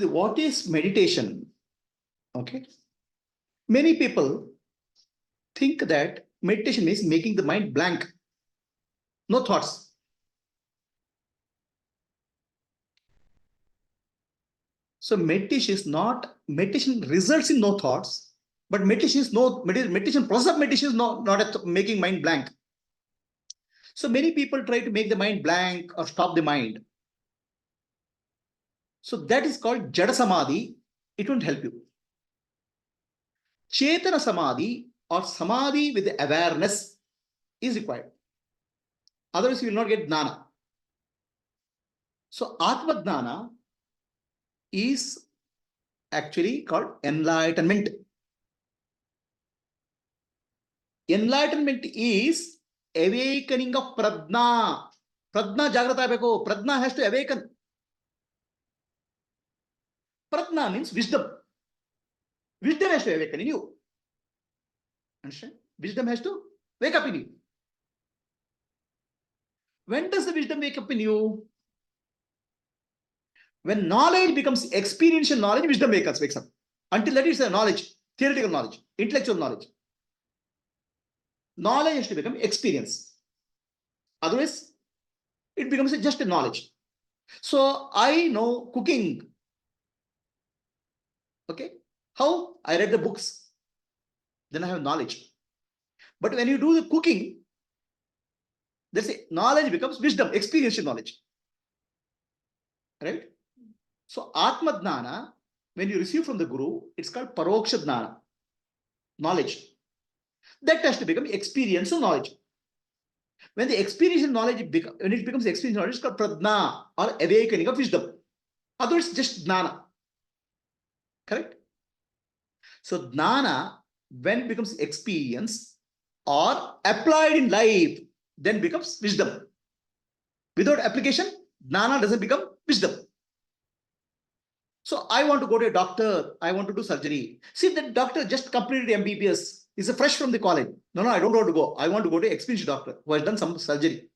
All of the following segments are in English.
What is meditation? Okay. Many people think that meditation means making the mind blank, no thoughts. So meditation results in no thoughts, but meditation process of meditation is not making mind blank. So many people try to make the mind blank or stop the mind. So that is called Jada Samadhi. It won't help you. Chetana Samadhi or Samadhi with awareness is required. Otherwise, you will not get Jnana. So Atma Jnana is actually called enlightenment. Enlightenment is awakening of Prajna. Prajna Jagrata Beko. Prajna has to awaken. Prajna means wisdom. Wisdom has to awaken in you. Understand? Wisdom has to wake up in you. When does the wisdom wake up in you? When knowledge becomes experiential knowledge, wisdom wakes up. Until that, it's a knowledge, theoretical knowledge, intellectual knowledge. Knowledge has to become experience. Otherwise, it becomes just a knowledge. So I know cooking. Okay. How? I read the books. Then I have knowledge. But when you do the cooking, there's a knowledge becomes wisdom, experiential knowledge. Right? So Atma Jnana, when you receive from the Guru, it's called Paroksha Jnana, knowledge. That has to become experiential knowledge. When the experiential knowledge when it becomes experiential knowledge, it's called Prajna or awakening of wisdom. Otherwise, just Jnana. Correct? So Jnana, when it becomes experience or applied in life, then becomes wisdom. Without application, Jnana doesn't become wisdom. So I want to go to a doctor. I want to do surgery. See, the doctor just completed MBBS. He's fresh from the college. No, I don't want to go. I want to go to an experienced doctor who has done some surgery,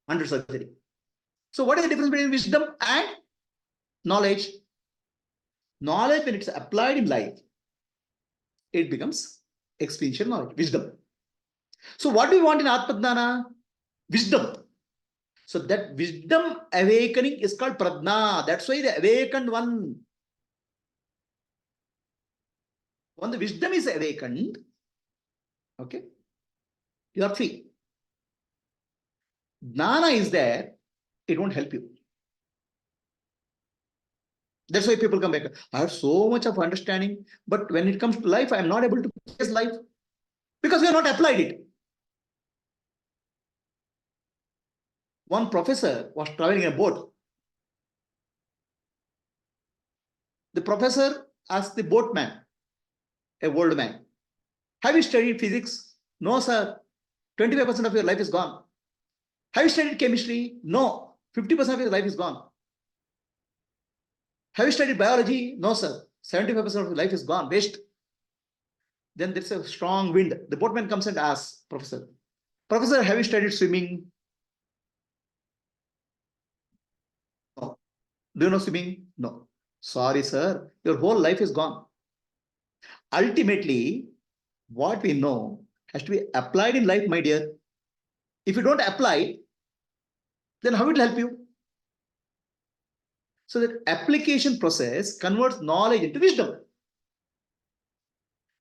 under surgery. So what is the difference between wisdom and knowledge? Knowledge, when it's applied in life, it becomes experiential knowledge, wisdom. So what do we want in Atma Jnana? Wisdom. So that wisdom awakening is called Prajna. That's why the awakened one. When the wisdom is awakened, okay, you are free. Jnana is there, it won't help you. That's why people come back. I have so much of understanding, but when it comes to life, I am not able to face life because we have not applied it. One professor was traveling in a boat. The professor asked the boatman, a old man, have you studied physics? No, sir. 25% of your life is gone. Have you studied chemistry? No. 50% of your life is gone. Have you studied biology? No, sir. 75% of your life is gone. Waste. Then there's a strong wind. The boatman comes and asks, Professor, have you studied swimming? No. Do you know swimming? No. Sorry, sir. Your whole life is gone. Ultimately, what we know has to be applied in life, my dear. If you don't apply, then how it will help you? So that application process converts knowledge into wisdom.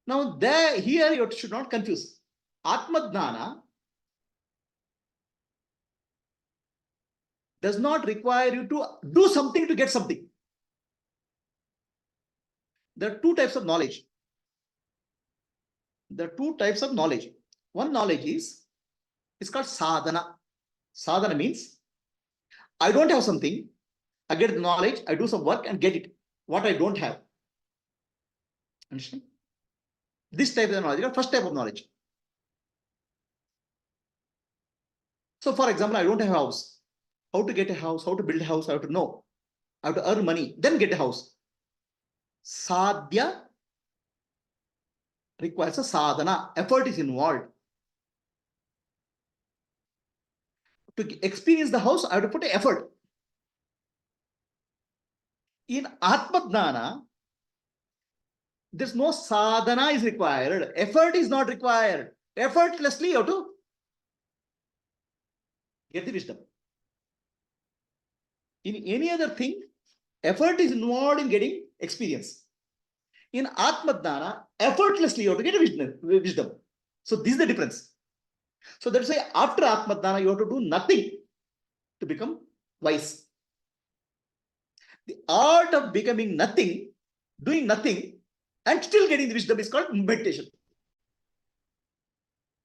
Now, here you should not confuse. Atma Jnana does not require you to do something to get something. There are two types of knowledge. There are two types of knowledge. One knowledge is, it's called sadhana. Sadhana means, I don't have something, I get the knowledge, I do some work and get it, what I don't have. Understand? This type of knowledge, first type of knowledge. So for example, I don't have a house. How to get a house, how to build a house, I have to know. I have to earn money, then get a house. Sadhya requires a sadhana. Effort is involved. To experience the house, I have to put an effort. In Atma-dnana, there's no sadhana is required. Effort is not required. Effortlessly, you have to get the wisdom. In any other thing, effort is involved in getting experience. In Atma-dnana, effortlessly, you have to get wisdom. So this is the difference. So that's why after Atma-dnana, you have to do nothing to become wise. The art of becoming nothing, doing nothing, and still getting the wisdom is called meditation.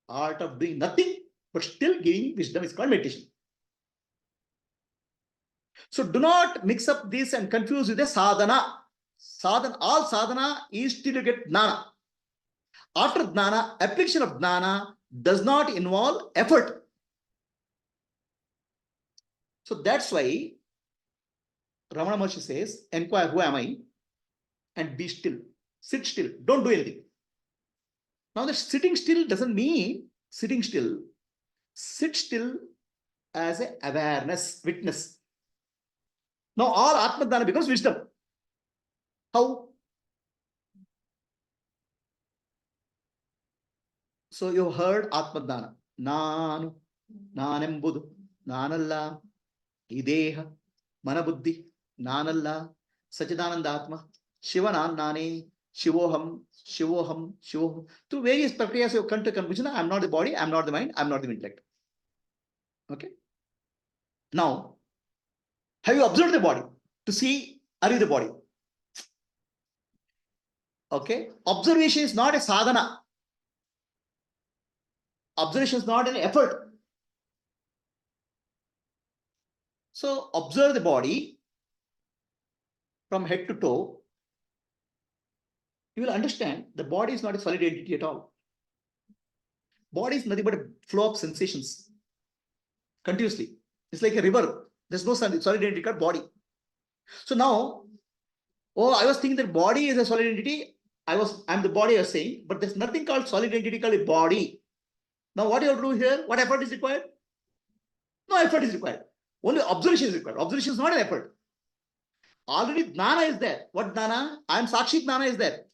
Art of doing nothing, but still gaining wisdom is called meditation. So do not mix up this and confuse with the sadhana. Sadhana, all sadhana is till you get jnana. After jnana, application of jnana does not involve effort. So that's why Ramana Maharshi says, inquire who am I and be still. Sit still. Don't do anything. Now that sitting still doesn't mean sitting still. Sit still as an awareness, witness. Now all Atma-dnana becomes wisdom. How? So you heard Atma-dnana. Nanu, nanembudu, nanalla, ideha, manabuddhi, nanalla, Sachidananda Atma, Shivanan Nane, Shivoham, Shivoham, Shivoham. Through various prakriyas, you come to conclusion, I am not the body, I am not the mind, I am not the intellect. Okay. Now, have you observed the body to see, are you the body? Okay. Observation is not a sadhana. Observation is not an effort. So observe the body from head to toe. You will understand the body is not a solid entity at all. Body is nothing but a flow of sensations continuously. It's like a river. There's no solid entity called body. So now, I was thinking that body is a solid entity. I'm the body, I was saying, but there's nothing called solid entity called a body. Now, what you have to do here? What effort is required? No effort is required. Only observation is required. Observation is not an effort. Already jnana is there. What jnana? I am Sakshi jnana is there.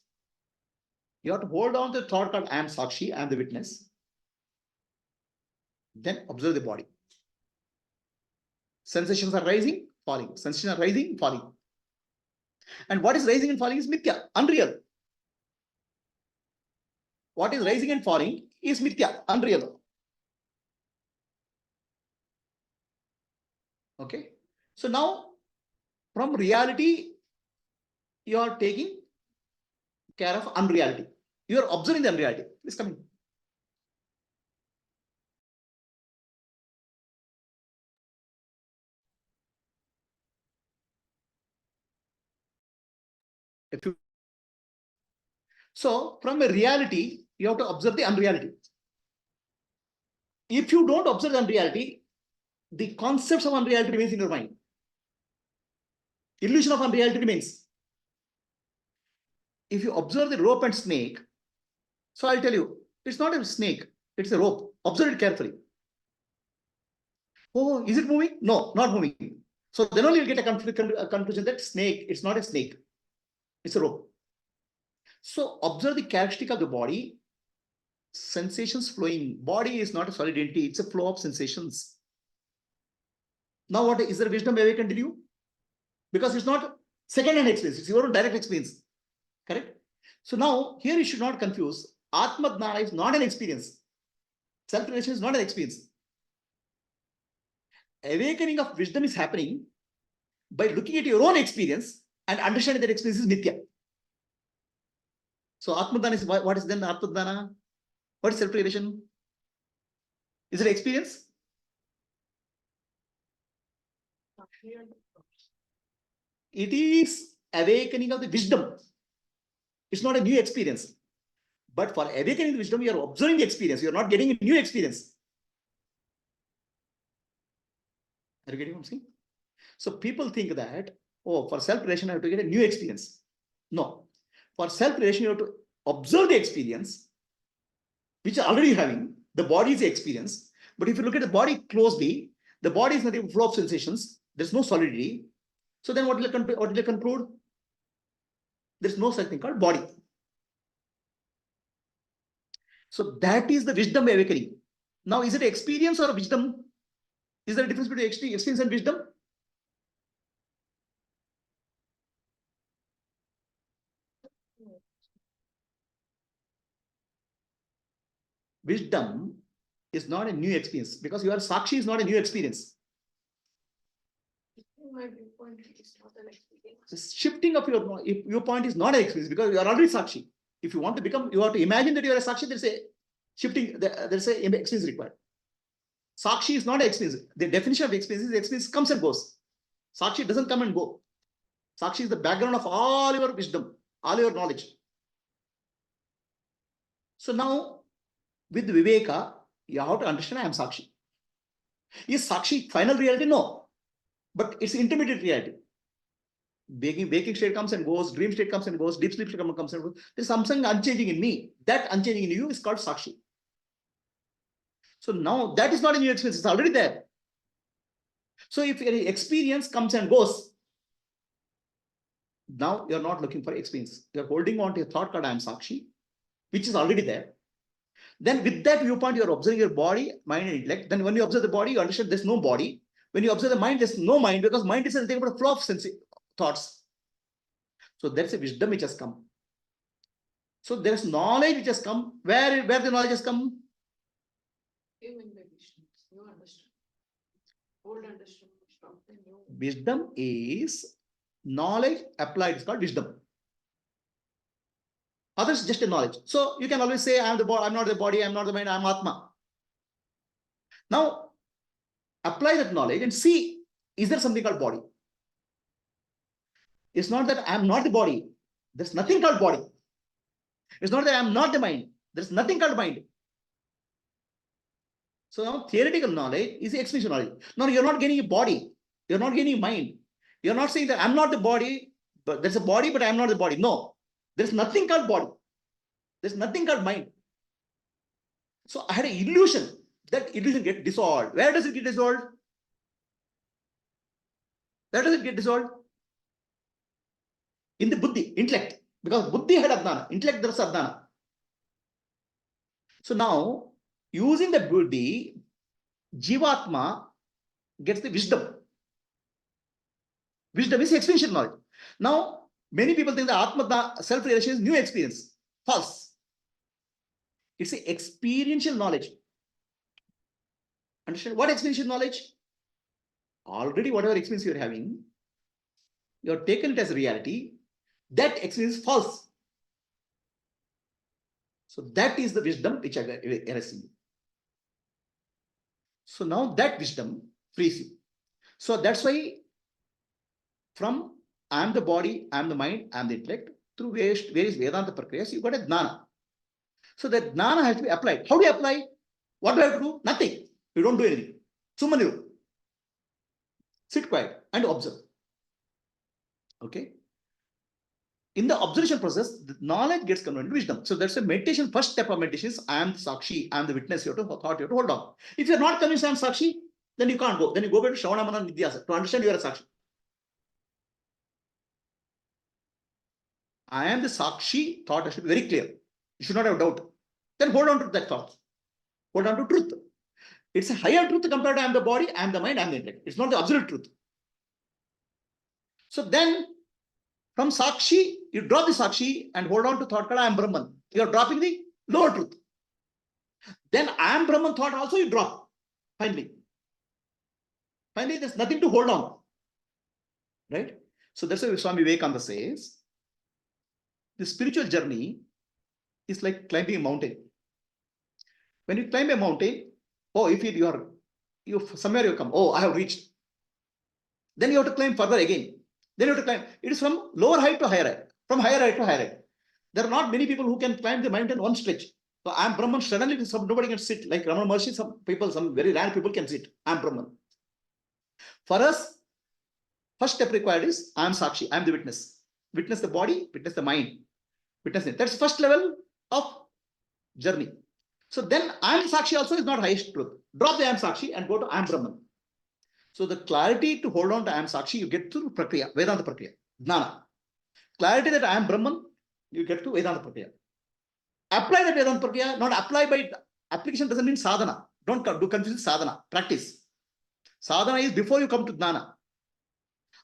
You have to hold on to the thought called I am Sakshi, I am the witness. Then observe the body. Sensations are rising, falling. Sensations are rising, falling. And what is rising and falling is mithya, unreal. What is rising and falling is mithya, unreal. Okay. So now, from reality, you are taking care of unreality. You are observing the unreality. It's coming. So from a reality, you have to observe the unreality. If you don't observe the unreality, the concepts of unreality remains in your mind. Illusion of unreality remains. If you observe the rope and snake, so I'll tell you, it's not a snake, it's a rope. Observe it carefully. Oh, is it moving? No, not moving. So then only you'll get a conclusion that snake, it's not a snake, it's a rope. So observe the characteristic of the body, sensations flowing. Body is not a solid entity, it's a flow of sensations. Now what is there wisdom awakened in you? Because it's not second-hand experience, it's your own direct experience. Correct? So now here you should not confuse. Atma-dnana is not an experience. Self-realization is not an experience. Awakening of wisdom is happening by looking at your own experience and understanding that experience is mithya. So Atma-dnana is what is then Atma-dnana? What is self-realization? Is it experience? It is awakening of the wisdom. It's not a new experience. But for awakening the wisdom, you are observing the experience. You are not getting a new experience. Are you getting what I'm saying? So people think that, for self-realization, I have to get a new experience. No. For self-realization, you have to observe the experience, which are already having. The body is the experience. But if you look at the body closely, the body is nothing but flow of sensations. There's no solidity. So then what will they conclude? There's no such thing called body. So that is the wisdom awakening. Now, is it experience or wisdom? Is there a difference between experience and wisdom? Wisdom is not a new experience, because your Sakshi is not a new experience. My viewpoint is not an experience. The shifting of your viewpoint is not an experience, because you are already Sakshi. If you want to become, you have to imagine that you are a Sakshi. There's a shifting, there's a experience required. Sakshi is not an experience. The definition of experience is the experience comes and goes. Sakshi doesn't come and go. Sakshi is the background of all your wisdom, all your knowledge. So now, with Viveka, you have to understand I am Sakshi. Is Sakshi final reality? No. But it's intermediate reality. Waking state comes and goes, dream state comes and goes, deep sleep state comes and goes. There's something unchanging in me. That unchanging in you is called Sakshi. So now that is not a new experience, it's already there. So if any experience comes and goes, now you're not looking for experience. You're holding on to a thought called I am Sakshi, which is already there. Then with that viewpoint, you're observing your body, mind, and intellect. Then when you observe the body, you understand there's no body. When you observe the mind, there's no mind, because mind is nothing but a flow of thoughts. So that's a wisdom which has come. So there's knowledge which has come. Where the knowledge has come? You mean by wisdom? You understand. Old understanding. Wisdom is knowledge applied. It's called wisdom. Others just a knowledge. So you can always say, I am the body, I'm not the body, I'm not the mind, I'm Atma. Now, apply that knowledge and see, is there something called body? It's not that I'm not the body. There's nothing called body. It's not that I'm not the mind. There's nothing called mind. So now theoretical knowledge is the experiential knowledge. Now you're not getting a body. You're not getting a mind. You're not saying that I'm not the body, but there's a body, but I'm not the body. No, there's nothing called body. There's nothing called mind. So I had an illusion. That illusion gets dissolved. Where does it get dissolved? Where does it get dissolved? In the buddhi, intellect. Because buddhi had adnana. Intellect, there's adnana. So now, using the buddhi, Jivatma gets the wisdom. Wisdom is experiential knowledge. Now, many people think that Atma, self-realization is new experience. False. It's an experiential knowledge. Understand? What experiential knowledge? Already, whatever experience you're having, you're taken it as reality. That experience is false. So that is the wisdom which I received. So now that wisdom frees you. So that's why from I am the body, I am the mind, I am the intellect, through various Vedanta prakriyas, you got a jnana. So that jnana has to be applied. How do you apply? What do I have to do? Nothing. You don't do anything. Sumaniru. Sit quiet and observe. Okay. In the observation process, the knowledge gets converted to wisdom. So that's a meditation. First step of meditation is I am Sakshi, I am the witness. You have to thought, you have to hold on. If you're not convinced I am Sakshi, then you can't go. Then you go back to Shravana Mana Nidyasa to understand you are a Sakshi. I am the Sakshi thought has to be very clear. You should not have doubt. Then hold on to that thought. Hold on to truth. It's a higher truth compared to I am the body, I am the mind, I am the intellect. It's not the absolute truth. So then, from Sakshi, you drop the Sakshi and hold on to thought called I am Brahman. You are dropping the lower truth. Then I am Brahman thought also you drop. Finally, there's nothing to hold on. Right? So that's why Swami Vivekananda says, the spiritual journey is like climbing a mountain. When you climb a mountain, oh, if you somewhere you come, oh, I have reached. Then you have to climb further again. Then you have to climb. It is from lower height to higher height, from higher height to higher height. There are not many people who can climb the mountain one stretch. So I am Brahman, suddenly nobody can sit. Like Ramana Maharshi, some very rare people can sit. I am Brahman. For us, first step required is I am Sakshi, I am the witness. Witness the body, witness the mind. Witness it. That's the first level of journey. So then I am Sakshi also is not highest truth. Drop the I am Sakshi and go to I am Brahman. So the clarity to hold on to I am Sakshi, you get through Prakriya, Vedanta Prakriya, Jnana. Clarity that I am Brahman, you get to Vedanta Prakriya. Apply that Vedanta Prakriya, not apply by application doesn't mean sadhana. Don't do confuse sadhana, practice. Sadhana is before you come to Jnana.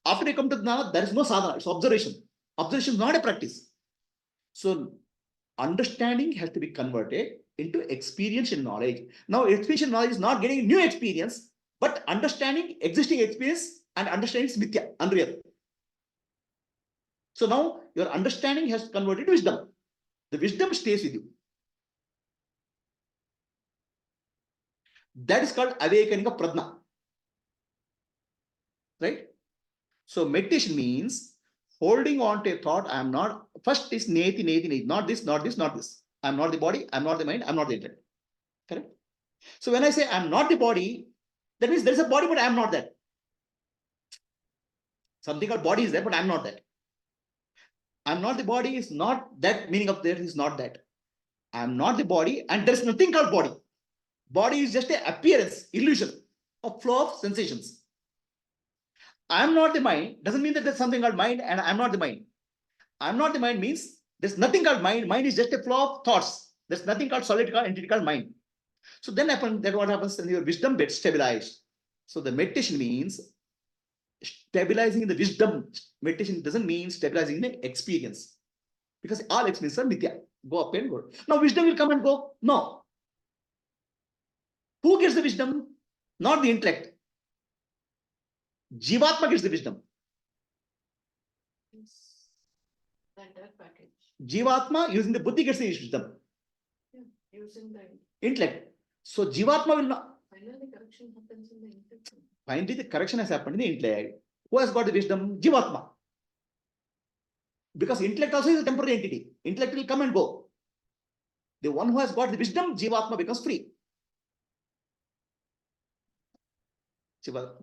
After you come to Jnana, there is no sadhana, it's observation. Observation is not a practice. So understanding has to be converted into experiential knowledge. Now, experiential knowledge is not getting new experience, but understanding existing experience and understanding is mithya, unreal. So now your understanding has converted to wisdom. The wisdom stays with you. That is called awakening of pradna. Right? So meditation means holding on to a thought. I am not. First is neti, neti, neti. Not this, not this, not this. I am not the body. I am not the mind. I am not the intellect. Correct? So when I say I am not the body, that means there is a body, but I am not that. Something called body is there, but I am not that. I am not the body is not that meaning of there is not that. I am not the body, and there is nothing called body. Body is just an appearance, illusion of flow of sensations. I am not the mind doesn't mean that there's something called mind and I'm not the mind. I'm not the mind means there's nothing called mind. Mind is just a flow of thoughts. There's nothing called solid called entity called mind. So then what happens when your wisdom gets stabilized. So the meditation means stabilizing the wisdom. Meditation doesn't mean stabilizing the experience. Because all experiences are mithya. Go up and go. Now wisdom will come and go. No. Who gets the wisdom? Not the intellect. Jivatma gets the wisdom. It's the entire package. Jivatma using the buddhi gets the wisdom. Yeah, using the Intellect. So Jivatma will not. finally correction happens in the intellect. Finally, the correction has happened in the intellect. Who has got the wisdom? Jivatma. Because intellect also is a temporary entity. Intellect will come and go. The one who has got the wisdom, Jivatma becomes free.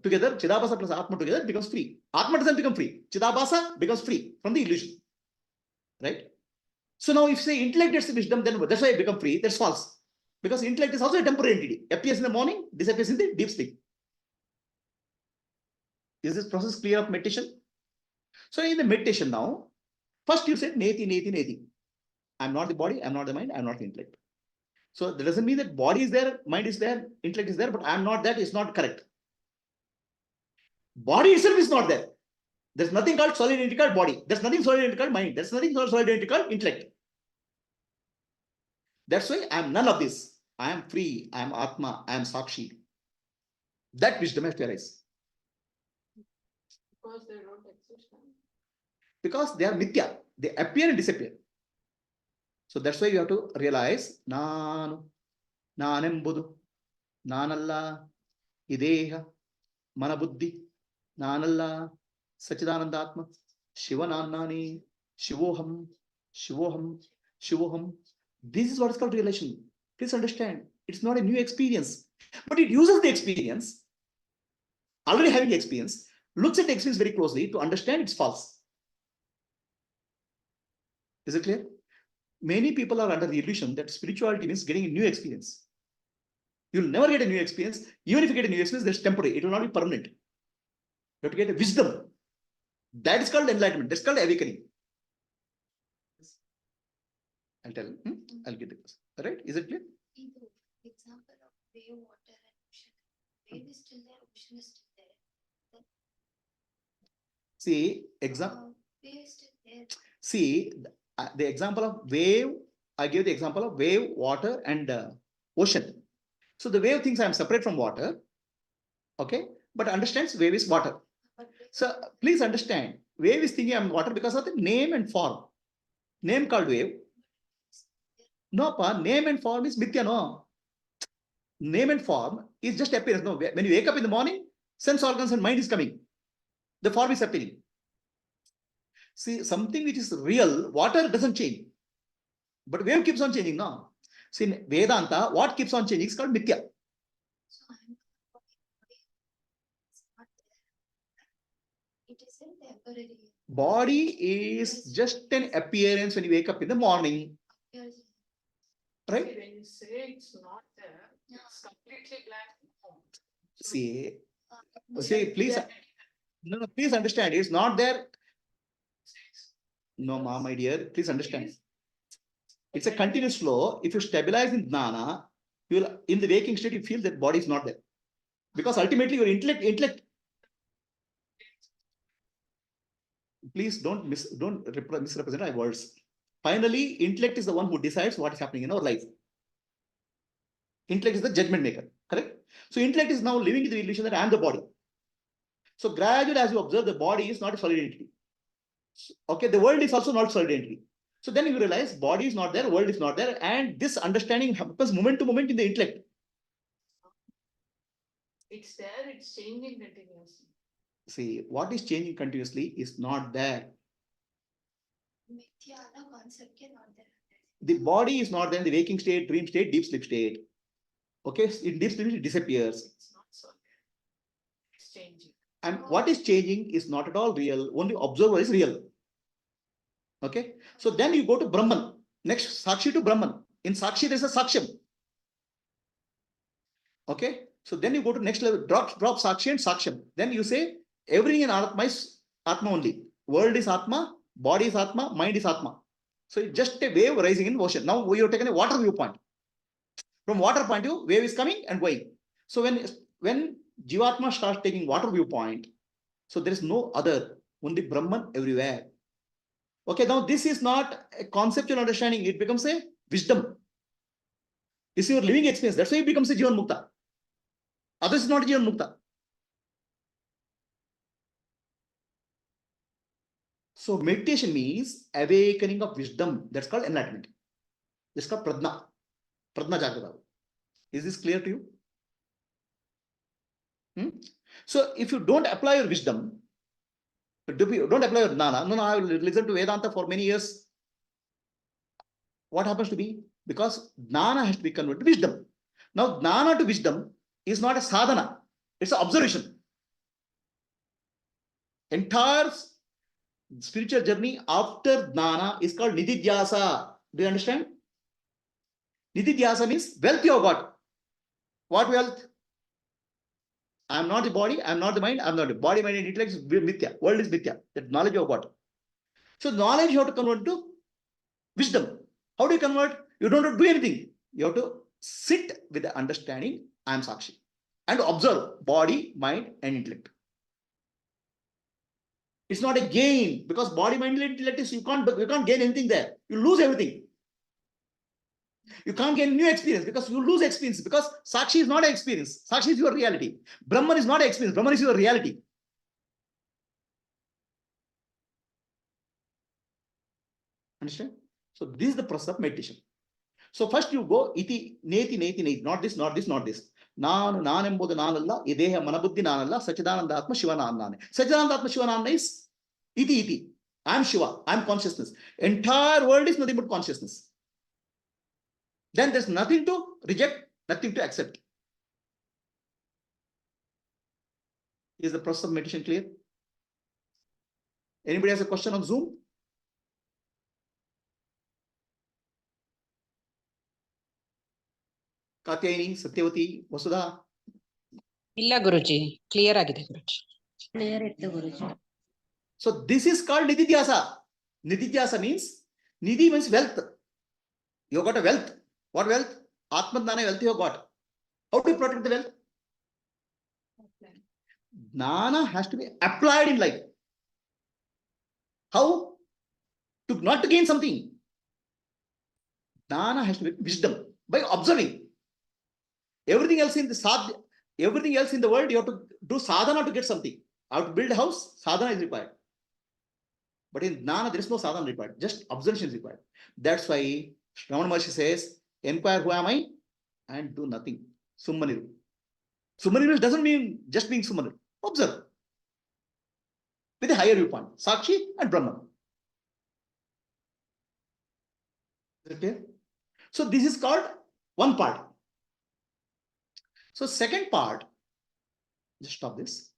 Together, Chidabhasa plus Atma together becomes free. Atma doesn't become free. Chidabhasa becomes free from the illusion. Right? So now if you say intellect gets the wisdom, then that's why it becomes free. That's false. Because intellect is also a temporary entity. Appears in the morning, disappears in the deep sleep. Is this process clear of meditation? So in the meditation now, first you said neti, neti, neti. I'm not the body, I'm not the mind, I'm not the intellect. So that doesn't mean that body is there, mind is there, intellect is there, but I'm not that is not correct. Body itself is not there. There's nothing called solid entity called body. There's nothing solid entity called mind. There's nothing called solid entity called intellect. That's why I'm none of this. I am free. I am Atma. I am Sakshi. That wisdom has to arise. Because they don't exist. Because they are mithya. They appear and disappear. So that's why you have to realize Nanu, Nanembudu, Nanalla, Ideha, Manabuddhi, Nanalla, Sachidanandatma, Shivananani, Shivoham, Shivoham, Shivoham. This is what is called realization. Please understand, it's not a new experience, but it uses the experience, already having the experience, looks at the experience very closely to understand it's false. Is it clear? Many people are under the illusion that spirituality means getting a new experience. You'll never get a new experience. Even if you get a new experience, that's temporary. It will not be permanent. You have to get a wisdom. That is called enlightenment. That's called awakening. I'll tell you. I'll get this. All right? Is it clear? Example of wave, water, and ocean. Wave is still there, ocean is still there. See, Wave is still there. see the example of wave. I gave the example of wave, water, and ocean. So the wave thinks I'm separate from water. Okay, but understands wave is water. So please understand, wave is thinking I'm water because of the name and form. Name called wave. No, pa, name and form is mithya, no. Name and form is just appearance. No, when you wake up in the morning, sense organs and mind is coming. The form is appearing. See, something which is real, water doesn't change. But wave keeps on changing, no. See, in Vedanta, what keeps on changing is called mithya. So I'm it's not there. It is a temporary. Body is just an appearance when you wake up in the morning. Appears. Right? See, when you say it's not there, it's completely blank. So See, See, please, no, please understand, it's not there. No, ma, my dear, please understand. It's a continuous flow. If you stabilize in jnana, you will, in the waking state, you feel that body is not there. Because ultimately your intellect. Please don't misrepresent my words. Finally, intellect is the one who decides what is happening in our life. Intellect is the judgment maker, correct? So intellect is now living in the illusion that I am the body. So gradually, as you observe, the body is not a solid entity. Okay, the world is also not solid entity. So then you realize body is not there, world is not there, and this understanding happens moment to moment in the intellect. It's there, it's changing continuously. See, what is changing continuously is not there. Mithya na concept ke not there. The body is not there in the waking state, dream state, deep sleep state. Okay, in deep sleep it disappears. It's not solid. It's changing. And what is changing is not at all real. Only observer is real. Okay, so then you go to Brahman. Next, Sakshi to Brahman. In Sakshi, there is a Saksham. Okay, so then you go to next level, drop Sakshi and Saksham. Then you say everything in Atma is Atma only. World is Atma, body is Atma, mind is Atma. So it's just a wave rising in ocean. Now we have taken a water viewpoint. From water point of view, wave is coming and going. So when Jivatma starts taking water viewpoint, so there is no other, only Brahman everywhere. Okay, now this is not a conceptual understanding, it becomes a wisdom. This is your living experience. That's why it becomes a Jivan Mukta. Others is not Jivan Mukta. So meditation means awakening of wisdom. That's called enlightenment. That's called Pradna. Pradna Jagrata. Is this clear to you? So if you don't apply your wisdom, don't apply your jnana, no, I will listen to Vedanta for many years. What happens to me? Because jnana has to be converted to wisdom. Now, jnana to wisdom is not a sadhana, it's an observation. Entire spiritual journey after jnana is called nididhyasa. Do you understand? Nididhyasa means wealth you have got. What wealth? I am not the body, I am not the mind, I am not the body, mind, and intellect is mithya. World is mithya. That knowledge you have got. So knowledge you have to convert to wisdom. How do you convert? You don't have to do anything. You have to sit with the understanding, I am Sakshi, and observe body, mind, and intellect. It's not a gain, because body, mind, and intellect is you can't gain anything there. You lose everything. You can't gain new experience because you lose experience, because Sakshi is not an experience. Sakshi is your reality. Brahman is not an experience. Brahman is your reality. Understand? So this is the process of meditation. So first you go iti neti neti neti, not this, not this, not this. Naan embodu naanalla, ideha manabuddhi naanalla, Sachidananda Atma Shiva naanane. Sachidananda Atma Shiva naanane is iti. I am Shiva, I am consciousness. Entire world is nothing but consciousness. Then there's nothing to reject, nothing to accept. Is the process of meditation clear? Anybody has a question on Zoom? Katyayani, Satyavati, Vasudha? ಇಲ್ಲ ಗುರುಜಿ clear ಆಗಿದೆ ಗುರುಜಿ. Clear ಇತ್ತು ಗುರುಜಿ. So this is called nididhyasa. Nididhyasa means, nidhi means wealth. You got a wealth. What wealth? Atma-jnana wealth you have got. How do you protect the wealth? Jnana has to be applied in life. How? Not to gain something. Jnana has to be wisdom by observing. Everything else in the world, you have to do sadhana to get something. How to build a house, sadhana is required. But in jnana, there is no sadhana required. Just observation is required. That's why Ramana Maharshi says, inquire who am I and do nothing. Summaniru. Summaniru doesn't mean just being Summaniru. Observe. With a higher viewpoint. Sakshi and Brahman. Is it clear? So this is called one part. So second part, just stop this.